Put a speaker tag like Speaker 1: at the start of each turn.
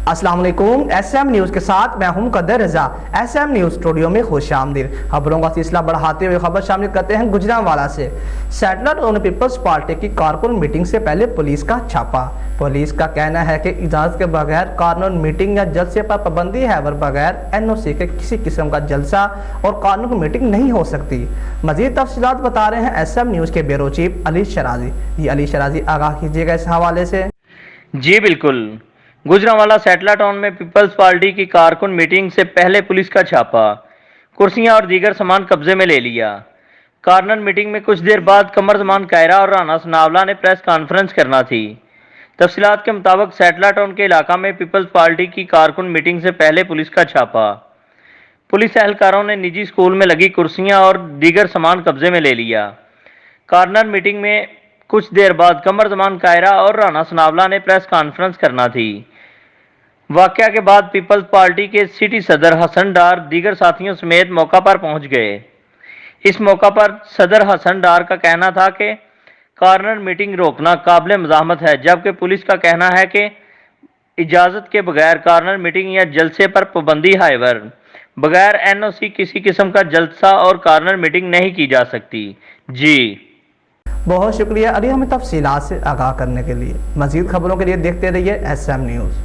Speaker 1: السلام علیکم، S M news کے ساتھ میں ہوں قدر رضا۔ ایس ایم نیوز اسٹوڈیو میں خوش آمدید۔ خبروں کا سلسلہ بڑھاتے ہوئے خبر شامل کرتے ہیں گوجرانوالہ سے۔ سیٹلائٹ اور پیپلزپارٹی کی کارکن میٹنگ سے پہلے پولیس کا چھاپہ۔ پولیس کا کہنا ہے کہ اجازت کے بغیر قانون میٹنگ یا جلسے پر پابندی ہے، اور بغیر این او سی کے کسی قسم کا جلسہ اور قانون میٹنگ نہیں ہو سکتی۔ مزید تفصیلات بتا رہے ہیں ایس ایم نیوز کے بیورو چیف علی شرازی۔ علی شرازی آگاہ کیجیے گا اس حوالے سے۔
Speaker 2: جی بالکل، گوجرانوالہ سیٹلائٹ ٹاؤن میں پیپلز پارٹی کی کارکن میٹنگ سے پہلے پولیس کا چھاپہ، کرسیاں اور دیگر سامان قبضے میں لے لیا۔ کارنر میٹنگ میں کچھ دیر بعد قمر زمان کائرہ اور رانا سناولا نے پریس کانفرنس کرنا تھی۔ تفصیلات کے مطابق سیٹلائٹ ٹاؤن کے علاقہ میں پیپلز پارٹی کی کارکن میٹنگ سے پہلے پولیس کا چھاپہ۔ پولیس اہلکاروں نے نجی اسکول میں لگی کرسیاں اور دیگر سامان قبضے میں لے لیا۔ کارنر میٹنگ میں کچھ دیر بعد قمر زمان کائرہ اور رانا سناولا نے پریس کانفرنس کرنا تھی۔ واقعہ کے بعد پیپلز پارٹی کے سٹی صدر حسن ڈار دیگر ساتھیوں سمیت موقع پر پہنچ گئے۔ اس موقع پر صدر حسن ڈار کا کہنا تھا کہ کارنر میٹنگ روکنا قابل مزاحمت ہے، جبکہ پولیس کا کہنا ہے کہ اجازت کے بغیر کارنر میٹنگ یا جلسے پر پابندی ہے، بغیر این او سی کسی قسم کا جلسہ اور کارنر میٹنگ نہیں کی جا سکتی۔ جی
Speaker 1: بہت شکریہ علی، ہمیں تفصیلات سے آگاہ کرنے کے لیے۔ مزید خبروں کے لیے دیکھتے رہیے ایس ایم نیوز۔